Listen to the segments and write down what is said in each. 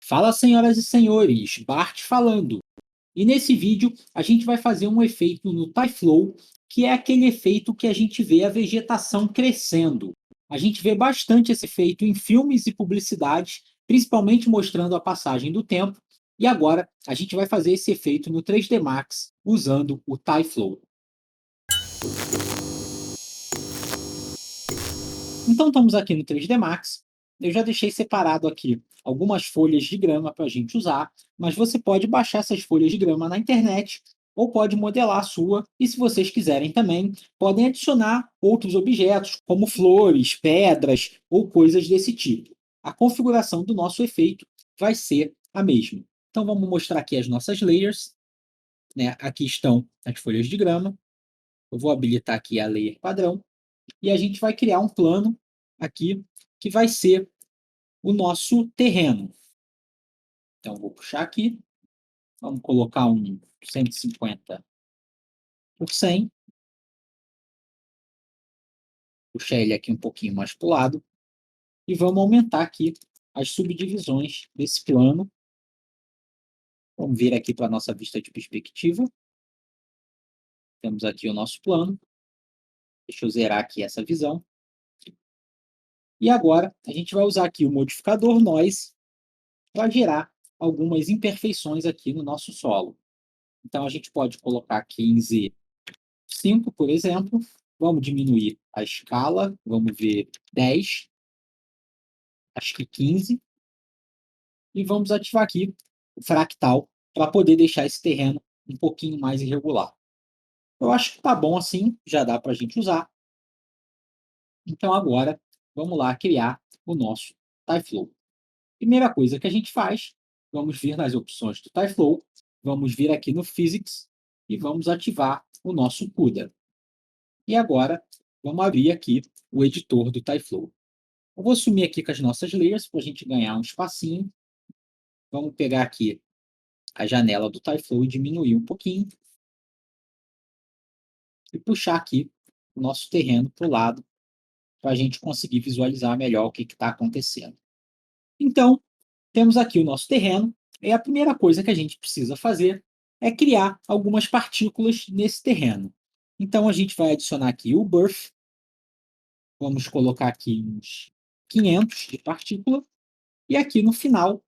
Fala, senhoras e senhores, Bart falando. E nesse vídeo a gente vai fazer um efeito no Tyflow, que é aquele efeito que a gente vê a vegetação crescendo. A gente vê bastante esse efeito em filmes e publicidades, principalmente mostrando a passagem do tempo. E agora a gente vai fazer esse efeito no 3D Max usando o Tyflow. Então estamos aqui no 3D Max. Eu já deixei separado aqui algumas folhas de grama para a gente usar, mas você pode baixar essas folhas de grama na internet ou pode modelar a sua. E se vocês quiserem também, podem adicionar outros objetos, como flores, pedras ou coisas desse tipo. A configuração do nosso efeito vai ser a mesma. Então vamos mostrar aqui as nossas layers, né? Aqui estão as folhas de grama. Eu vou habilitar aqui a layer padrão e a gente vai criar um plano aqui que vai ser o nosso terreno. Então, vou puxar aqui, vamos colocar um 150 por 100, puxar ele aqui um pouquinho mais para o lado e vamos aumentar aqui as subdivisões desse plano. Vamos vir aqui para a nossa vista de perspectiva. Temos aqui o nosso plano. Deixa eu zerar aqui essa visão. E agora a gente vai usar aqui o modificador Noise para gerar algumas imperfeições aqui no nosso solo. Então, a gente pode colocar aqui em Z5, por exemplo. Vamos diminuir a escala. Vamos ver 10. Acho que 15. E vamos ativar aqui o fractal para poder deixar esse terreno um pouquinho mais irregular. Eu acho que está bom assim, já dá para a gente usar. Então, agora, vamos lá criar o nosso Tyflow. Primeira coisa que a gente faz, vamos vir nas opções do Tyflow, vamos vir aqui no Physics e vamos ativar o nosso CUDA. E agora, vamos abrir aqui o editor do Tyflow. Eu vou sumir aqui com as nossas layers para a gente ganhar um espacinho. Vamos pegar aqui a janela do Tyflow e diminuir um pouquinho. E puxar aqui o nosso terreno para o lado para a gente conseguir visualizar melhor o que está acontecendo. Então, temos aqui o nosso terreno. E a primeira coisa que a gente precisa fazer é criar algumas partículas nesse terreno. Então, a gente vai adicionar aqui o Birth. Vamos colocar aqui uns 500 de partícula. E aqui no final,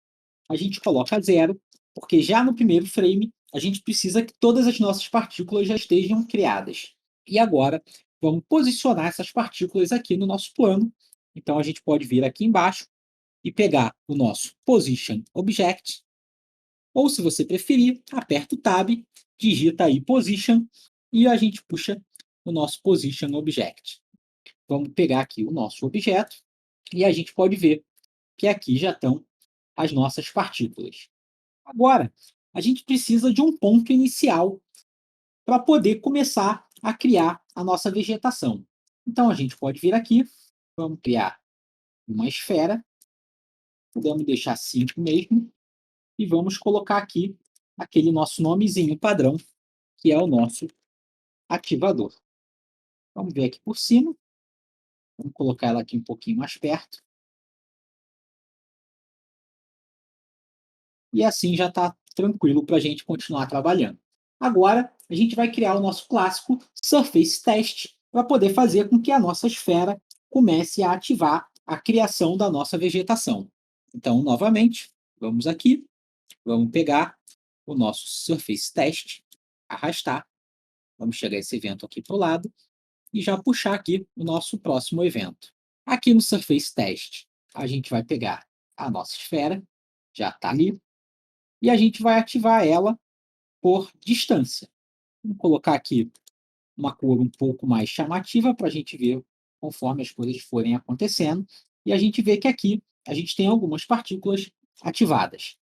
a gente coloca 0, porque já no primeiro frame, a gente precisa que todas as nossas partículas já estejam criadas. E agora, vamos posicionar essas partículas aqui no nosso plano. Então, a gente pode vir aqui embaixo e pegar o nosso Position Object, ou se você preferir, aperta o Tab, digita aí Position e a gente puxa o nosso Position Object. Vamos pegar aqui o nosso objeto e a gente pode ver que aqui já estão as nossas partículas. Agora, a gente precisa de um ponto inicial para poder começar a criar a nossa vegetação. Então, a gente pode vir aqui, vamos criar uma esfera, podemos deixar 5 mesmo, e vamos colocar aqui aquele nosso nomezinho padrão, que é o nosso ativador. Vamos ver aqui por cima, vamos colocar ela aqui um pouquinho mais perto. E assim já está tranquilo para a gente continuar trabalhando. Agora, a gente vai criar o nosso clássico Surface Test para poder fazer com que a nossa esfera comece a ativar a criação da nossa vegetação. Então, novamente, vamos aqui, vamos pegar o nosso Surface Test, arrastar, vamos chegar esse evento aqui para o lado e já puxar aqui o nosso próximo evento. Aqui no Surface Test, a gente vai pegar a nossa esfera, já está ali, e a gente vai ativar ela por distância. Vamos colocar aqui uma cor um pouco mais chamativa para a gente ver conforme as coisas forem acontecendo. E a gente vê que aqui a gente tem algumas partículas ativadas.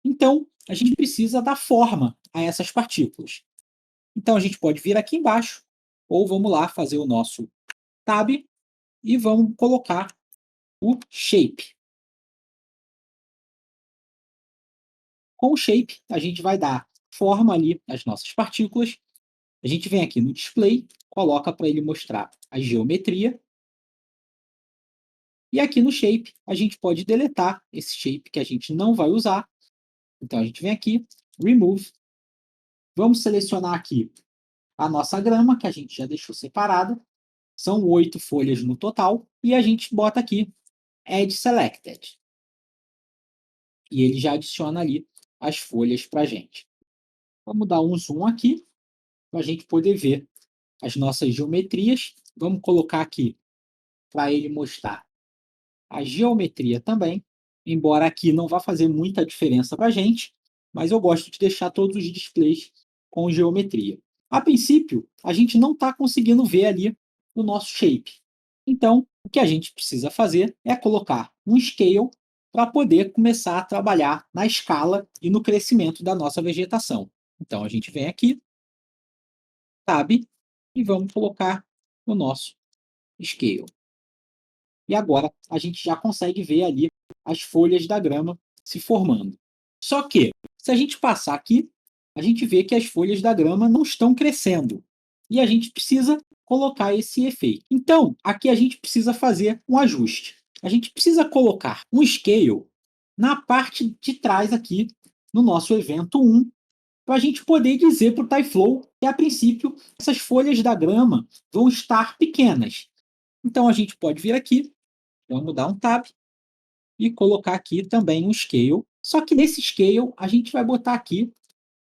Então, a gente precisa dar forma a essas partículas. Então, a gente pode vir aqui embaixo, ou vamos lá fazer o nosso Tab e vamos colocar o Shape. Com o Shape, a gente vai dar forma ali às nossas partículas. A gente vem aqui no Display, coloca para ele mostrar a geometria. E aqui no shape, a gente pode deletar esse shape que a gente não vai usar. Então, a gente vem aqui, remove. Vamos selecionar aqui a nossa grama, que a gente já deixou separada. São 8 folhas no total. E a gente bota aqui, Add Selected. E ele já adiciona ali as folhas para a gente. Vamos dar um zoom aqui, para a gente poder ver as nossas geometrias. Vamos colocar aqui, para ele mostrar a geometria também, embora aqui não vá fazer muita diferença para a gente, mas eu gosto de deixar todos os displays com geometria. A princípio, a gente não está conseguindo ver ali o nosso shape. Então, o que a gente precisa fazer é colocar um scale para poder começar a trabalhar na escala e no crescimento da nossa vegetação. Então, a gente vem aqui, Tab, e vamos colocar o nosso scale. E agora a gente já consegue ver ali as folhas da grama se formando. Só que, se a gente passar aqui, a gente vê que as folhas da grama não estão crescendo. E a gente precisa colocar esse efeito. Então, aqui a gente precisa fazer um ajuste. A gente precisa colocar um scale na parte de trás aqui, no nosso evento 1, para a gente poder dizer para o TyFlow que, a princípio, essas folhas da grama vão estar pequenas. Então, a gente pode vir aqui, vamos dar um tab e colocar aqui também um scale. Só que nesse scale, a gente vai botar aqui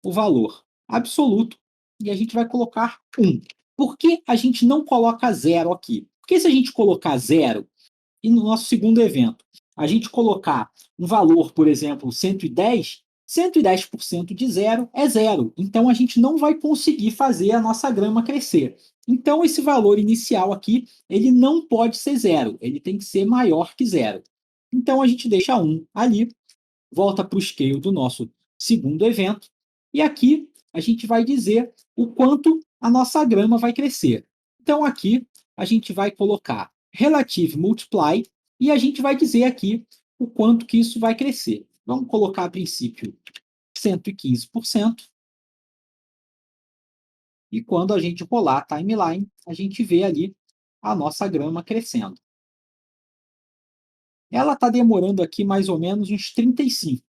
o valor absoluto e a gente vai colocar 1. Por que a gente não coloca 0 aqui? Porque se a gente colocar 0 e no nosso segundo evento a gente colocar um valor, por exemplo, 110, 110% de 0 é 0. Então a gente não vai conseguir fazer a nossa grama crescer. Então esse valor inicial aqui, ele não pode ser 0, ele tem que ser maior que 0. Então a gente deixa 1 ali, volta para o scale do nosso segundo evento, e aqui a gente vai dizer o quanto a nossa grama vai crescer. Então aqui a gente vai colocar Relative Multiply e a gente vai dizer aqui o quanto que isso vai crescer. Vamos colocar a princípio 115%. E quando a gente rolar a timeline, a gente vê ali a nossa grama crescendo. Ela está demorando aqui mais ou menos uns 35.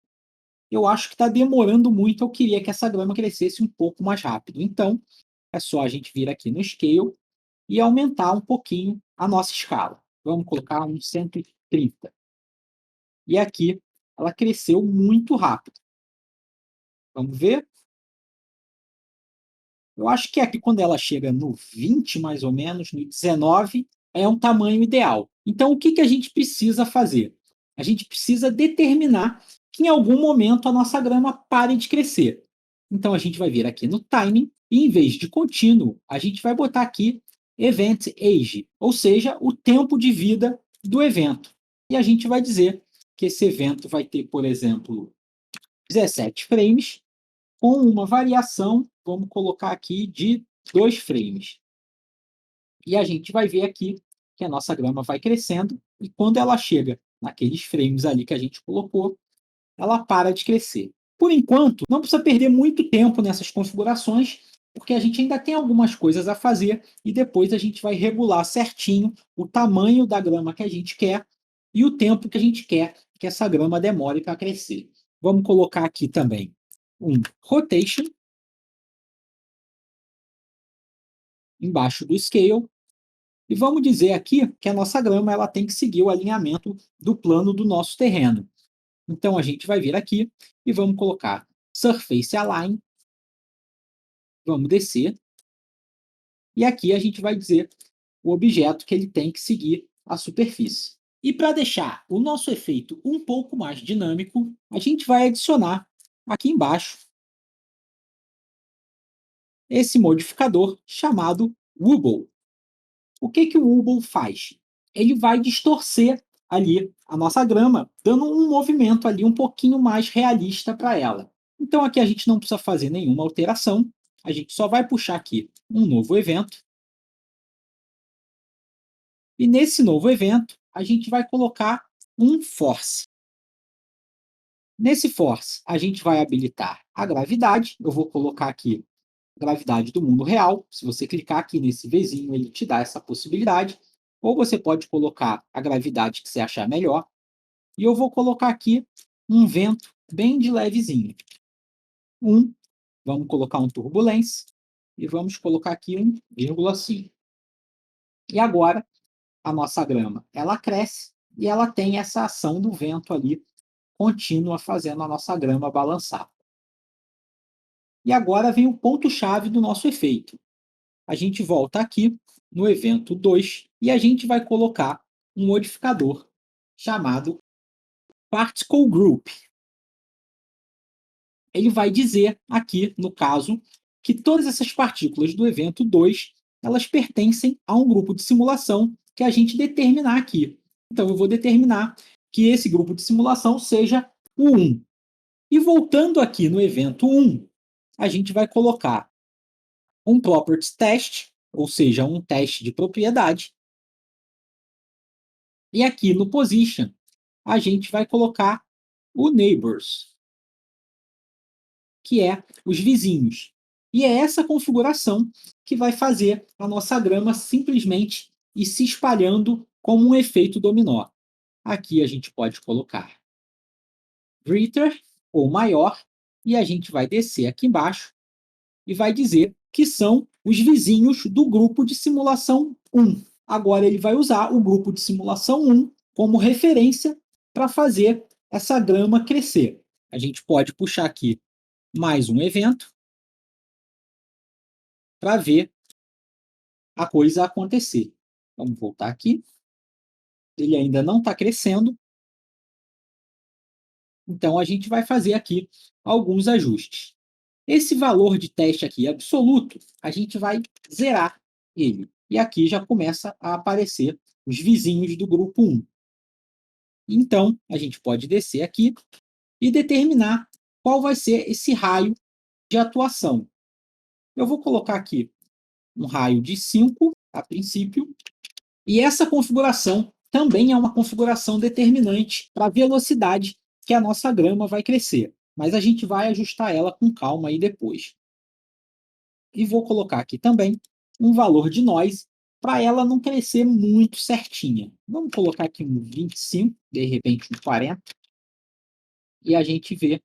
Eu acho que está demorando muito, eu queria que essa grama crescesse um pouco mais rápido. Então, é só a gente vir aqui no Scale e aumentar um pouquinho a nossa escala. Vamos colocar um 130. E aqui ela cresceu muito rápido. Vamos ver? Eu acho que aqui, quando ela chega no 20, mais ou menos, no 19, é um tamanho ideal. Então, o que, que a gente precisa fazer? A gente precisa determinar que em algum momento a nossa grama pare de crescer. Então, a gente vai vir aqui no timing e, em vez de contínuo, a gente vai botar aqui event age, ou seja, o tempo de vida do evento. E a gente vai dizer que esse evento vai ter, por exemplo, 17 frames, com uma variação, vamos colocar aqui, de 2 frames. E a gente vai ver aqui que a nossa grama vai crescendo e quando ela chega naqueles frames ali que a gente colocou, ela para de crescer. Por enquanto, não precisa perder muito tempo nessas configurações, porque a gente ainda tem algumas coisas a fazer e depois a gente vai regular certinho o tamanho da grama que a gente quer e o tempo que a gente quer que essa grama demore para crescer. Vamos colocar aqui também um rotation embaixo do scale. E vamos dizer aqui que a nossa grama ela tem que seguir o alinhamento do plano do nosso terreno. Então a gente vai vir aqui e vamos colocar Surface Align, vamos descer, e aqui a gente vai dizer o objeto que ele tem que seguir a superfície. E para deixar o nosso efeito um pouco mais dinâmico, a gente vai adicionar aqui embaixo esse modificador chamado Wobble. O que, que o Wobble faz? Ele vai distorcer ali a nossa grama, dando um movimento ali um pouquinho mais realista para ela. Então aqui a gente não precisa fazer nenhuma alteração, a gente só vai puxar aqui um novo evento. E nesse novo evento, a gente vai colocar um force. Nesse force, a gente vai habilitar a gravidade. Eu vou colocar aqui a gravidade do mundo real. Se você clicar aqui nesse Vzinho, ele te dá essa possibilidade. ou você pode colocar a gravidade que você achar melhor. E eu vou colocar aqui um vento bem de levezinho. Vamos colocar um turbulência e vamos colocar aqui 1,5. E agora a nossa grama, ela cresce e ela tem essa ação do vento ali contínua fazendo a nossa grama balançar. E agora vem o ponto-chave do nosso efeito. A gente volta aqui no evento 2 e a gente vai colocar um modificador chamado Particle Group. Ele vai dizer aqui, no caso, que todas essas partículas do evento 2 elas pertencem a um grupo de simulação que a gente determinar aqui. Então, eu vou determinar que esse grupo de simulação seja o 1. E voltando aqui no evento 1, a gente vai colocar um properties test, ou seja, um teste de propriedade. E aqui no position, a gente vai colocar o neighbors, que é os vizinhos. E é essa configuração que vai fazer a nossa grama simplesmente ir se espalhando como um efeito dominó. Aqui a gente pode colocar greater ou maior, e a gente vai descer aqui embaixo e vai dizer que são os vizinhos do grupo de simulação 1. Agora ele vai usar o grupo de simulação 1 como referência para fazer essa grama crescer. A gente pode puxar aqui mais um evento para ver a coisa acontecer. Vamos voltar aqui. Ele ainda não está crescendo. Então, a gente vai fazer aqui alguns ajustes. Esse valor de teste aqui absoluto, a gente vai zerar ele. E aqui já começa a aparecer os vizinhos do grupo 1. Então, a gente pode descer aqui e determinar qual vai ser esse raio de atuação. Eu vou colocar aqui um raio de 5, a princípio, e essa configuração também é uma configuração determinante para a velocidade que a nossa grama vai crescer. Mas a gente vai ajustar ela com calma aí depois. E vou colocar aqui também um valor de noise para ela não crescer muito certinha. Vamos colocar aqui um 25, de repente um 40. E a gente vê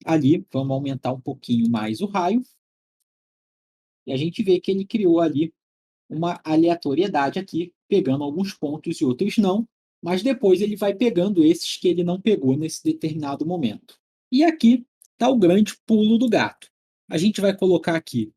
ali, vamos aumentar um pouquinho mais o raio. E a gente vê que ele criou ali uma aleatoriedade aqui, pegando alguns pontos e outros não, mas depois ele vai pegando esses que ele não pegou nesse determinado momento. E aqui está o grande pulo do gato. A gente vai colocar aqui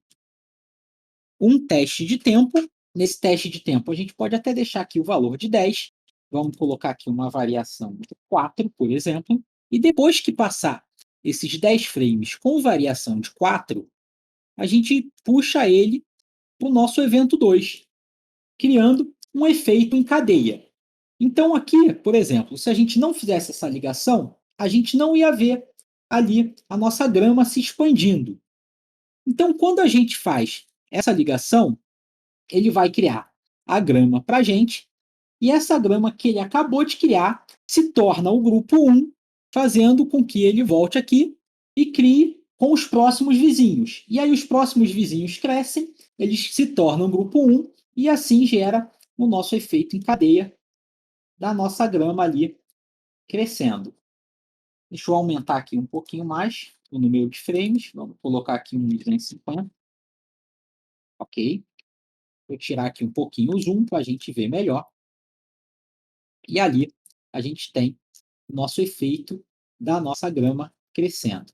um teste de tempo. Nesse teste de tempo, a gente pode até deixar aqui o valor de 10. Vamos colocar aqui uma variação de 4, por exemplo. E depois que passar esses 10 frames com variação de 4, a gente puxa ele para o nosso evento 2, criando um efeito em cadeia. Então, aqui, por exemplo, se a gente não fizesse essa ligação, a gente não ia ver ali a nossa grama se expandindo. Então, quando a gente faz essa ligação, ele vai criar a grama para a gente, e essa grama que ele acabou de criar se torna o grupo 1, fazendo com que ele volte aqui e crie com os próximos vizinhos. E aí os próximos vizinhos crescem, eles se tornam grupo 1, e assim gera o nosso efeito em cadeia da nossa grama ali crescendo. Deixa eu aumentar aqui um pouquinho mais o número de frames. Vamos colocar aqui um 250. Ok. Vou tirar aqui um pouquinho o zoom para a gente ver melhor. E ali a gente tem o nosso efeito da nossa grama crescendo.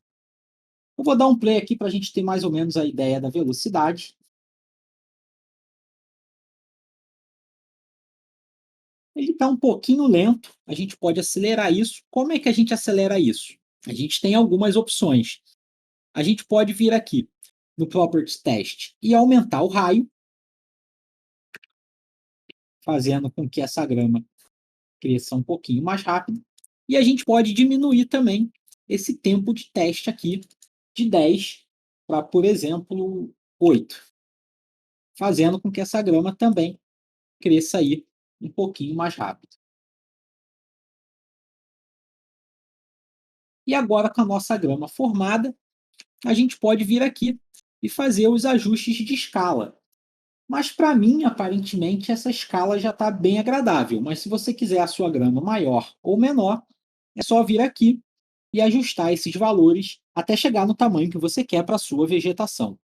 Eu vou dar um play aqui para a gente ter mais ou menos a ideia da velocidade. Ele está um pouquinho lento, a gente pode acelerar isso. Como é que a gente acelera isso? A gente tem algumas opções. A gente pode vir aqui no Properties Test e aumentar o raio, fazendo com que essa grama cresça um pouquinho mais rápido. E a gente pode diminuir também esse tempo de teste aqui de 10 para, por exemplo, 8, fazendo com que essa grama também cresça aí um pouquinho mais rápido. E agora, com a nossa grama formada, a gente pode vir aqui e fazer os ajustes de escala. Mas para mim, aparentemente, essa escala já está bem agradável. Mas se você quiser a sua grama maior ou menor, é só vir aqui e ajustar esses valores até chegar no tamanho que você quer para a sua vegetação.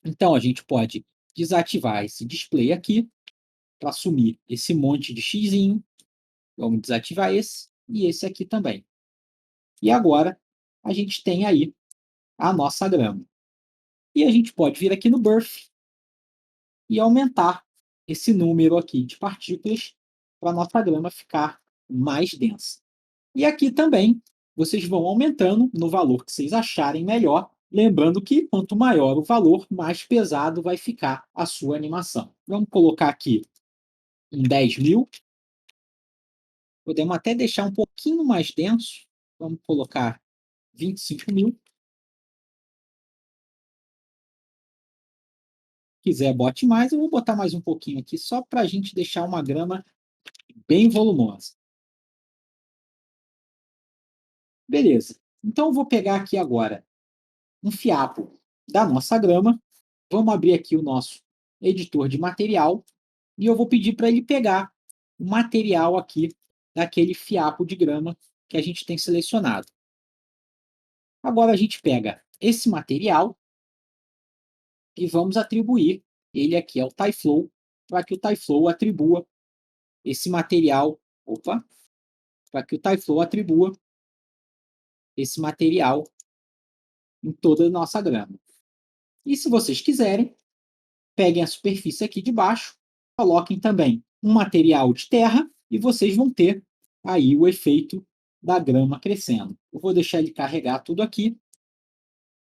Então, a gente pode desativar esse display aqui para sumir esse monte de xizinho. Vamos desativar esse e esse aqui também. E agora a gente tem aí a nossa grama. E a gente pode vir aqui no Birth e aumentar esse número aqui de partículas para a nossa grama ficar mais densa. E aqui também vocês vão aumentando no valor que vocês acharem melhor, lembrando que quanto maior o valor, mais pesado vai ficar a sua animação. Vamos colocar aqui um 10.000. Podemos até deixar um pouquinho mais denso. Vamos colocar 25.000. Quiser, bote mais. Eu vou botar mais um pouquinho aqui, só para a gente deixar uma grama bem volumosa. Beleza. Então, eu vou pegar aqui agora um fiapo da nossa grama. Vamos abrir aqui o nosso editor de material e eu vou pedir para ele pegar o material aqui daquele fiapo de grama que a gente tem selecionado. Agora a gente pega esse material e vamos atribuir ele aqui ao TyFlow, para que o TyFlow atribua esse material, para que o TyFlow atribua esse material em toda a nossa grama. E se vocês quiserem, peguem a superfície aqui de baixo, coloquem também um material de terra e vocês vão ter aí o efeito da grama crescendo. Eu vou deixar ele carregar tudo aqui.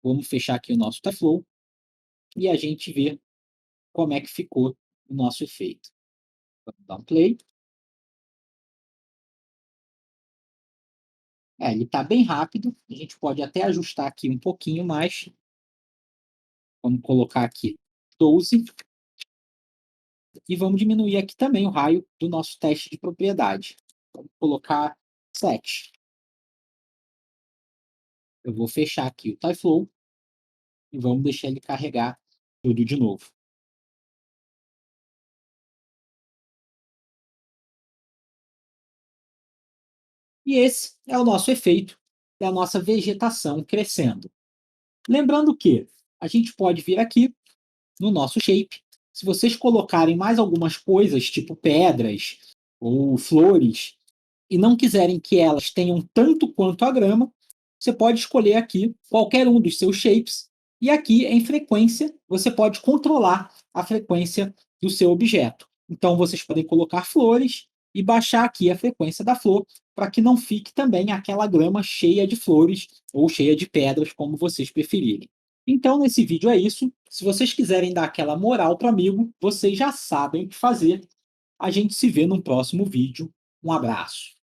Vamos fechar aqui o nosso TyFlow e a gente vê como é que ficou o nosso efeito. Vamos dar um play. Ele está bem rápido. A gente pode até ajustar aqui um pouquinho mais. Vamos colocar aqui 12. E vamos diminuir aqui também o raio do nosso teste de propriedade. Vamos colocar 7. Eu vou fechar aqui o TyFlow e vamos deixar ele carregar tudo de novo. E esse é o nosso efeito da nossa vegetação crescendo. Lembrando que a gente pode vir aqui no nosso shape. Se vocês colocarem mais algumas coisas, tipo pedras ou flores, e não quiserem que elas tenham tanto quanto a grama, você pode escolher aqui qualquer um dos seus shapes e aqui em frequência você pode controlar a frequência do seu objeto. Então vocês podem colocar flores e baixar aqui a frequência da flor para que não fique também aquela grama cheia de flores ou cheia de pedras, como vocês preferirem. Então, nesse vídeo é isso. Se vocês quiserem dar aquela moral para o amigo, vocês já sabem o que fazer. A gente se vê no próximo vídeo. Um abraço.